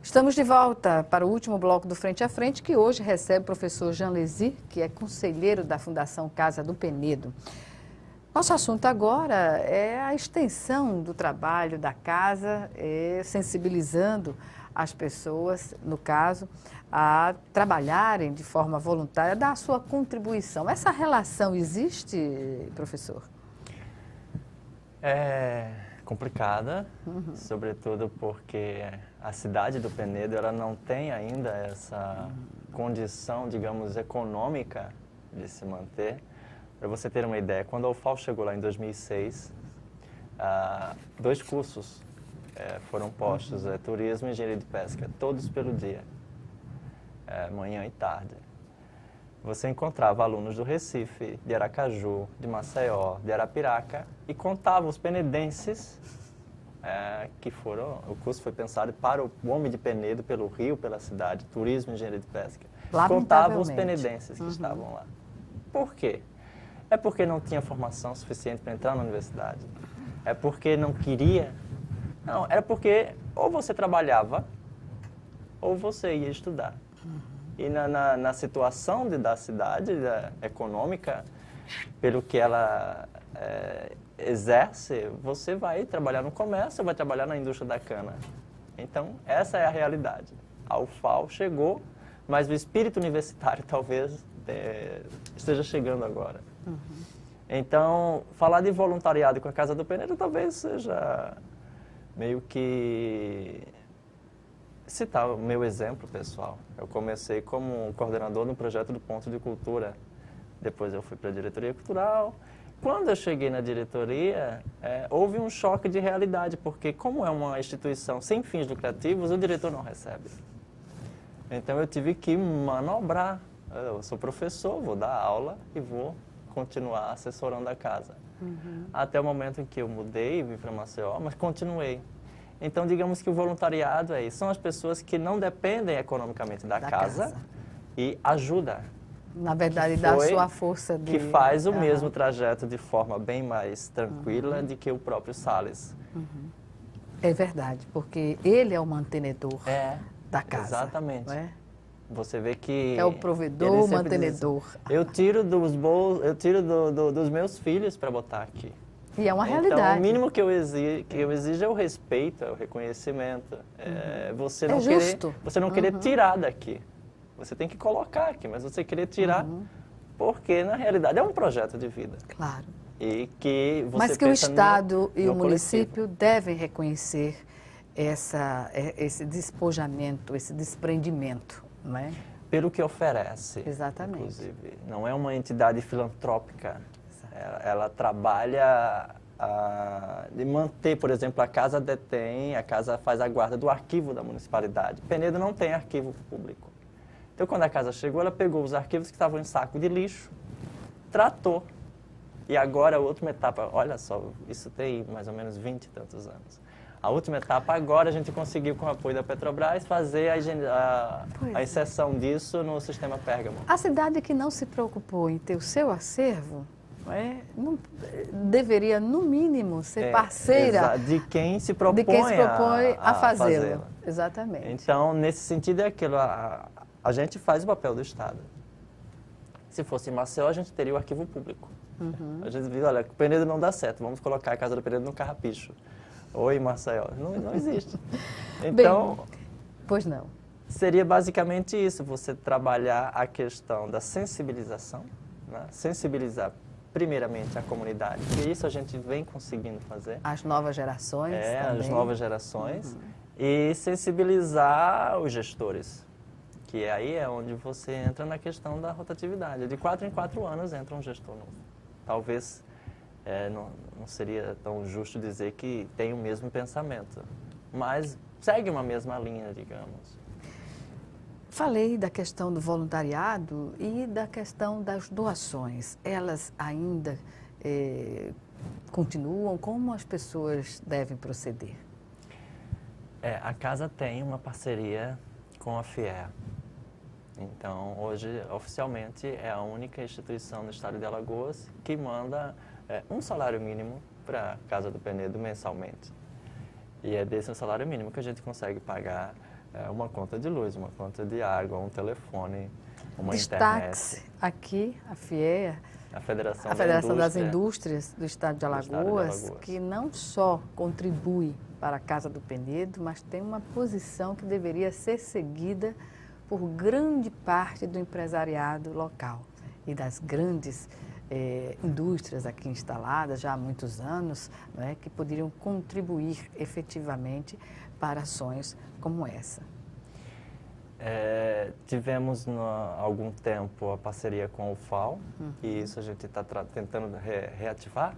Estamos de volta para o último bloco do Frente a Frente, que hoje recebe o professor Jean Lézy, que é conselheiro da Fundação Casa do Penedo. Nosso assunto agora é a extensão do trabalho da casa, sensibilizando as pessoas, no caso, a trabalharem de forma voluntária, dar a sua contribuição. Essa relação existe, professor? É complicada, sobretudo porque a cidade do Penedo ela não tem ainda essa condição, digamos, econômica de se manter. Para você ter uma ideia, quando a UFAL chegou lá em 2006, 2 cursos foram postos, Turismo e Engenharia de Pesca, todos pelo dia, manhã e tarde. Você encontrava alunos do Recife, de Aracaju, de Maceió, de Arapiraca e contava os penedenses que foram... O curso foi pensado para o homem de Penedo, pelo rio, pela cidade, Turismo e Engenharia de Pesca. Contava os penedenses que estavam lá. Por quê? É porque não tinha formação suficiente para entrar na universidade? É porque não queria? Não, era porque ou você trabalhava ou você ia estudar. E na situação da cidade econômica, pelo que ela exerce, você vai trabalhar no comércio, vai trabalhar na indústria da cana. Então, essa é a realidade. A UFAL chegou, mas o espírito universitário talvez esteja chegando agora. Então, falar de voluntariado com a Casa do Penedo talvez seja meio que... citar o meu exemplo pessoal. Eu comecei como coordenador no projeto do Ponto de Cultura. Depois eu fui para a diretoria cultural. Quando eu cheguei na diretoria, houve um choque de realidade, porque como é uma instituição sem fins lucrativos, o diretor não recebe. Então eu tive que manobrar. Eu sou professor, vou dar aula e vou continuar assessorando a casa. Até o momento em que eu mudei, vim para Maceió, mas continuei. Então, digamos que o voluntariado são as pessoas que não dependem economicamente da casa e ajudam. Na verdade, dá a sua força de... Que faz o mesmo trajeto de forma bem mais tranquila do que o próprio Salles. É verdade, porque ele é o mantenedor da casa. Exatamente. Não é? Você vê que... É o provedor, o mantenedor. Eu tiro dos meus filhos para botar aqui. E é uma realidade. Então, o mínimo que eu exijo é o respeito, é o reconhecimento. Você não querer tirar daqui. Você tem que colocar aqui, mas você querer tirar porque, na realidade, é um projeto de vida. Claro. E que você mas que o Estado e o município devem reconhecer esse despojamento, esse desprendimento, não é? Pelo que oferece. Exatamente. Inclusive. Não é uma entidade filantrópica. Ela trabalha de manter, por exemplo, a casa faz a guarda do arquivo da municipalidade. Penedo não tem arquivo público. Então, quando a casa chegou, ela pegou os arquivos que estavam em saco de lixo, tratou. E agora a última etapa, olha só, isso tem mais ou menos 20 e tantos anos. A última etapa, agora a gente conseguiu, com o apoio da Petrobras, fazer a inserção disso no sistema Pérgamo. A cidade que não se preocupou em ter o seu acervo, não deveria, no mínimo, ser parceira de quem se propõe, a fazê-lo. Exatamente. Então, nesse sentido, é aquilo. A gente faz o papel do Estado. Se fosse em Maceió, a gente teria o arquivo público. A gente diz, olha, o Penedo não dá certo, vamos colocar a Casa do Penedo no Carrapicho. Ou em Maceió. Não existe. Então, bem, pois não. Seria basicamente isso, você trabalhar a questão da sensibilização, né? Sensibilizar primeiramente a comunidade, e isso a gente vem conseguindo fazer. As novas gerações também. As novas gerações. E sensibilizar os gestores, que aí é onde você entra na questão da rotatividade. De 4 em 4 anos entra um gestor novo. Talvez não seria tão justo dizer que tem o mesmo pensamento, mas segue uma mesma linha, digamos. Falei da questão do voluntariado e da questão das doações. Elas ainda continuam? Como as pessoas devem proceder? A casa tem uma parceria com a FIEA. Então, hoje, oficialmente, é a única instituição no estado de Alagoas que manda um salário mínimo para a Casa do Penedo mensalmente. E é desse salário mínimo que a gente consegue pagar uma conta de luz, uma conta de água, um telefone, uma Destaque-se internet. aqui a FIEA, A Federação, a Federação das Indústrias do Estado de Alagoas, que não só contribui para a Casa do Penedo, mas tem uma posição que deveria ser seguida por grande parte do empresariado local e das grandes indústrias aqui instaladas já há muitos anos, não é, que poderiam contribuir efetivamente para ações como essa. Tivemos há algum tempo a parceria com a UFAL, e isso a gente está tentando reativar,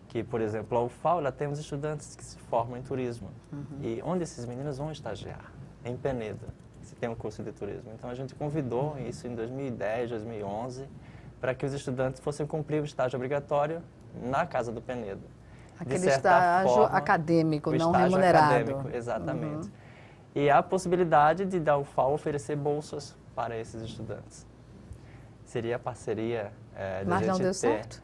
que, por exemplo, a UFAL ela tem os estudantes que se formam em turismo, e onde esses meninos vão estagiar? Em Penedo, se tem um curso de turismo. Então a gente convidou isso em 2010, 2011, para que os estudantes fossem cumprir o estágio obrigatório na Casa do Penedo. Aquele estágio acadêmico, não remunerado. Acadêmico, exatamente. E há a possibilidade de da UFAL oferecer bolsas para esses estudantes. Seria a parceria Mas não deu certo?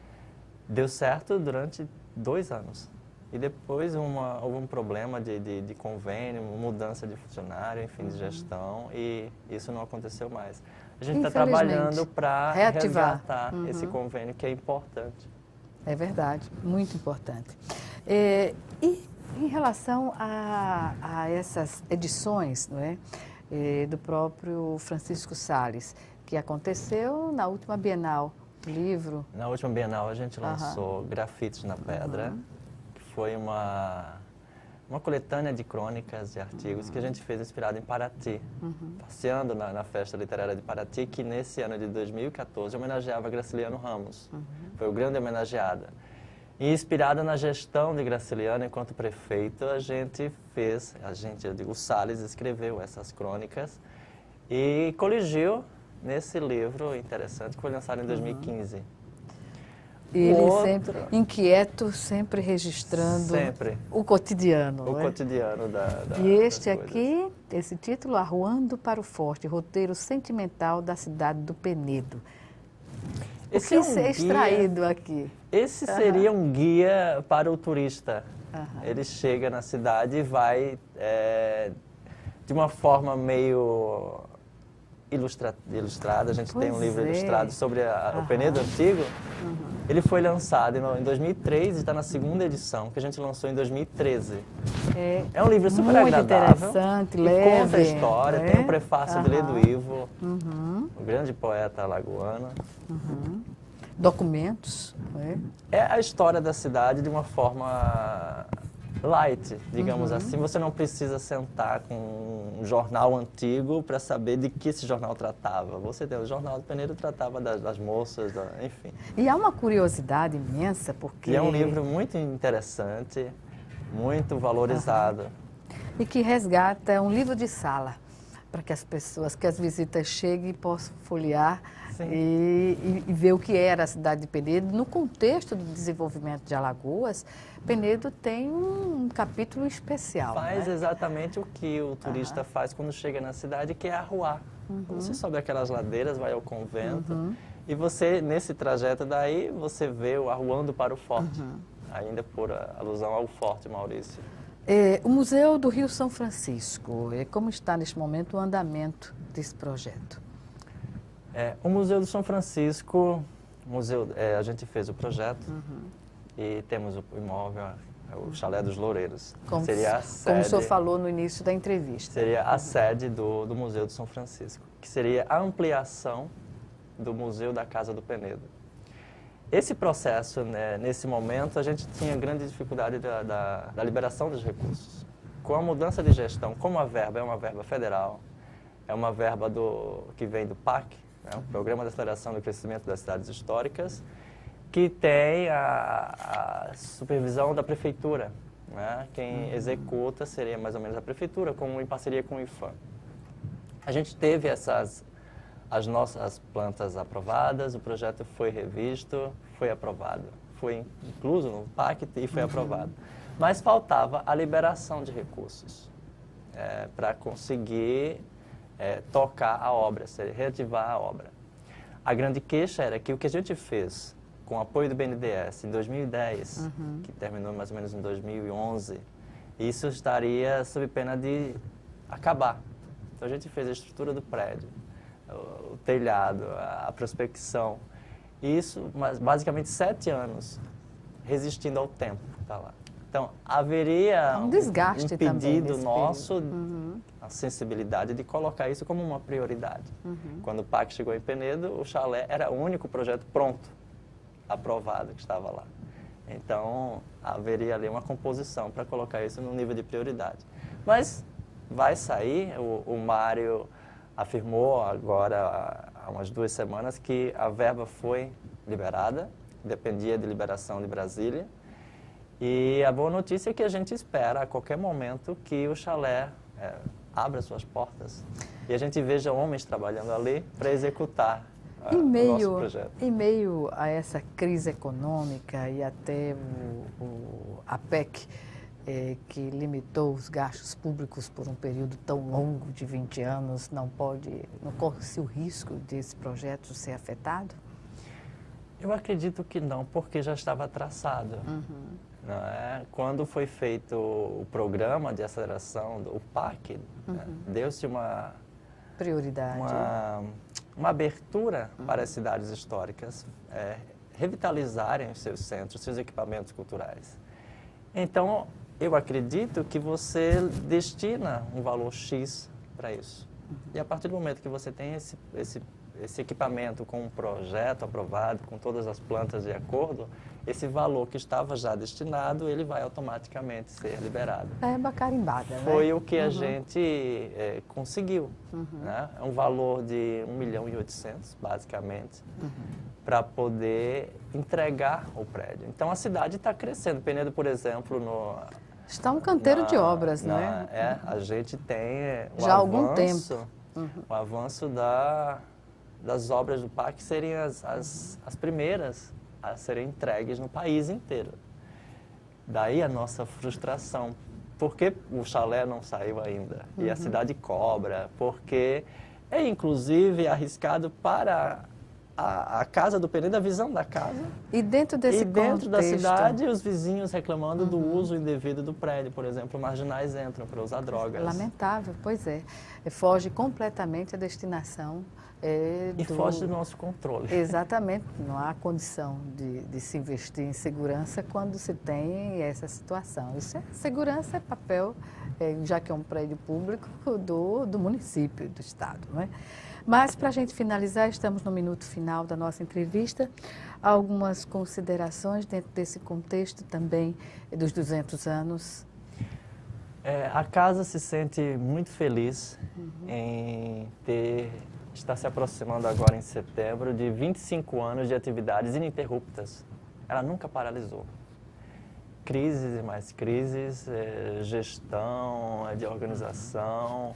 Deu certo durante 2 anos. E depois houve um problema de convênio, mudança de funcionário, enfim, de gestão, e isso não aconteceu mais. A gente está trabalhando para resgatar esse convênio, que é importante. É verdade, muito importante. E em relação a essas edições, não é, do próprio Francisco Salles, que aconteceu na última Bienal, livro... Na última Bienal a gente lançou Grafites na Pedra, que foi uma coletânea de crônicas e artigos que a gente fez inspirado em Paraty, passeando na Festa Literária de Paraty, que nesse ano de 2014 homenageava Graciliano Ramos. Foi o grande homenageada. E inspirada na gestão de Graciliano enquanto prefeito, o Salles escreveu essas crônicas e coligiu nesse livro interessante que foi lançado em 2015. E ele sempre inquieto, sempre registrando o cotidiano. O cotidiano E este aqui, esse título, Arruando para o Forte, roteiro sentimental da cidade do Penedo. O que é extraído aqui? Esse seria um guia para o turista. Ele chega na cidade e vai de uma forma meio ilustrada. A gente tem um livro ilustrado sobre o Penedo Antigo. Ele foi lançado em 2003 e está na 2ª edição, que a gente lançou em 2013. É um livro super agradável, interessante, que leve. conta a história, tem um prefácio de Ledo Ivo, o grande poeta alagoano. Documentos. É a história da cidade de uma forma light, digamos assim. Você não precisa sentar com um jornal antigo para saber de que esse jornal tratava. Você tem o jornal do Penedo, tratava das moças, enfim. E há uma curiosidade imensa, porque... E é um livro muito interessante, muito valorizado. E que resgata um livro de sala, para que as pessoas, que as visitas cheguem e possam folhear e ver o que era a cidade de Penedo. No contexto do desenvolvimento de Alagoas, Penedo tem um capítulo especial. Faz exatamente o que o turista faz quando chega na cidade, que é arruar. Você sobe aquelas ladeiras, vai ao convento, e você, nesse trajeto daí, você vê o Arruando para o Forte, ainda por alusão ao Forte Maurício. O Museu do Rio São Francisco, como está neste momento o andamento desse projeto? O Museu do São Francisco, a gente fez o projeto e temos o imóvel, o Chalé dos Loureiros. Seria a sede, como o senhor falou no início da entrevista. Seria a sede do Museu do São Francisco, que seria a ampliação do Museu da Casa do Penedo. Esse processo, nesse momento, a gente tinha grande dificuldade da liberação dos recursos. Com a mudança de gestão, como a verba é uma verba federal, é uma verba que vem do PAC, o Programa de Aceleração do Crescimento das Cidades Históricas, que tem a supervisão da prefeitura. Quem executa seria mais ou menos a prefeitura, em parceria com o IFAM. A gente teve as nossas plantas aprovadas, o projeto foi revisto, foi aprovado. Foi incluso no PAC e foi aprovado. Mas faltava a liberação de recursos para conseguir tocar a obra, reativar a obra. A grande queixa era que o que a gente fez com o apoio do BNDES em 2010, que terminou mais ou menos em 2011, isso estaria sob pena de acabar. Então a gente fez a estrutura do prédio, o telhado, a prospecção. Isso, mas basicamente 7 anos resistindo ao tempo que está lá. Então, haveria um desgaste um pedido também nosso, a sensibilidade de colocar isso como uma prioridade. Quando o PAC chegou em Penedo, o chalé era o único projeto pronto, aprovado, que estava lá. Então, haveria ali uma composição para colocar isso no nível de prioridade. Mas vai sair, o Mário afirmou agora, há umas 2 semanas, que a verba foi liberada, dependia de liberação de Brasília. E a boa notícia é que a gente espera a qualquer momento que o chalé abra suas portas e a gente veja homens trabalhando ali para executar o nosso projeto. Em meio a essa crise econômica e até a PEC, que limitou os gastos públicos por um período tão longo de 20 anos, não corre-se o risco desse projeto ser afetado? Eu acredito que não, porque já estava traçado. Não é? Quando foi feito o programa de aceleração, o PAC, deu-se uma prioridade, uma abertura para as cidades históricas revitalizarem os seus centros, seus equipamentos culturais. Então, eu acredito que você destina um valor X para isso. E a partir do momento que você tem esse equipamento com um projeto aprovado, com todas as plantas de acordo, esse valor que estava já destinado, ele vai automaticamente ser liberado. É carimbada, né? Foi o que a gente conseguiu. Né? É um valor de 1.800.000, basicamente, para poder entregar o prédio. Então, a cidade está crescendo. Penedo, por exemplo, está um canteiro de obras, né? A gente tem já há algum tempo. O avanço das obras do PAC serem as primeiras a serem entregues no país inteiro. Daí a nossa frustração. Por que o chalé não saiu ainda? E a cidade cobra, porque é inclusive arriscado para a casa do Penedo, a visão da casa. E dentro desse contexto da cidade, os vizinhos reclamando do uso indevido do prédio. Por exemplo, marginais entram para usar drogas. Lamentável, pois é. Foge completamente a destinação. Foge do nosso controle. Exatamente. Não há condição de se investir em segurança quando se tem essa situação. Segurança é papel, já que é um prédio público, do município, do Estado, não é? Mas, para a gente finalizar, estamos no minuto final da nossa entrevista. Algumas considerações dentro desse contexto também dos 200 anos. A casa se sente muito feliz em estar se aproximando agora em setembro de 25 anos de atividades ininterruptas. Ela nunca paralisou. Crises e mais crises, gestão, de organização,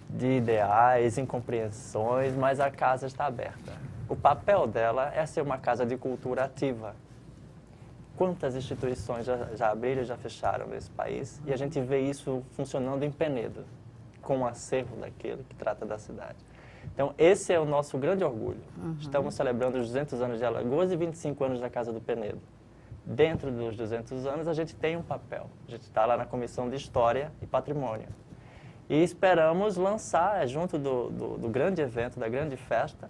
de ideais, incompreensões, mas a casa está aberta. O papel dela é ser uma casa de cultura ativa. Quantas instituições já abriram e já fecharam nesse país? E a gente vê isso funcionando em Penedo, com um acervo daquele que trata da cidade. Então, esse é o nosso grande orgulho. Estamos celebrando os 200 anos de Alagoas e 25 anos da Casa do Penedo. Dentro dos 200 anos, a gente tem um papel. A gente está lá na Comissão de História e Patrimônio. E esperamos lançar, junto do grande evento, da grande festa,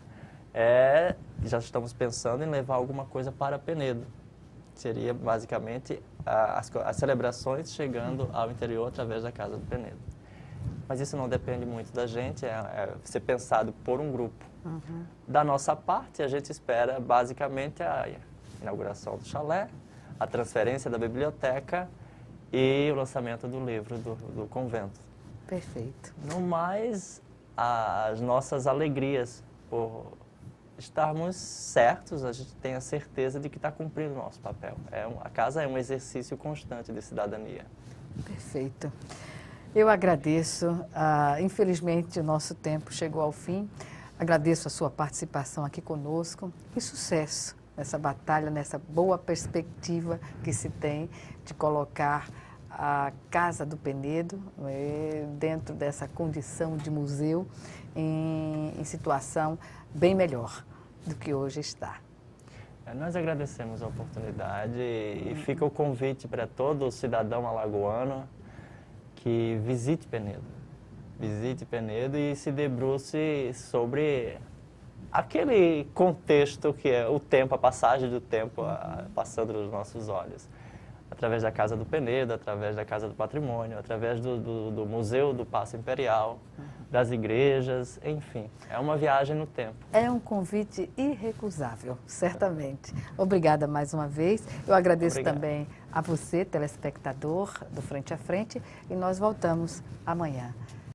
já estamos pensando em levar alguma coisa para Penedo. Seria, basicamente, as celebrações chegando ao interior através da Casa do Penedo. Mas isso não depende muito da gente, é ser pensado por um grupo. Da nossa parte, a gente espera, basicamente, a inauguração do chalé, a transferência da biblioteca e o lançamento do livro do convento. Perfeito. No mais, as nossas alegrias por estarmos certos, a gente tem a certeza de que está cumprindo o nosso papel. A casa é um exercício constante de cidadania. Perfeito. Eu agradeço. Infelizmente, o nosso tempo chegou ao fim. Agradeço a sua participação aqui conosco e sucesso nessa batalha, nessa boa perspectiva que se tem de colocar a Casa do Penedo dentro dessa condição de museu em situação bem melhor do que hoje está. Nós agradecemos a oportunidade e fica o convite para todo cidadão alagoano que visite Penedo. visite Penedo e se debruce sobre aquele contexto que é o tempo, a passagem do tempo passando nos nossos olhos. Através da Casa do Penedo, através da Casa do Patrimônio, através do Museu do Paço Imperial, das igrejas, enfim. É uma viagem no tempo. É um convite irrecusável, certamente. Obrigada mais uma vez. Eu agradeço também a você, telespectador do Frente a Frente, e nós voltamos amanhã.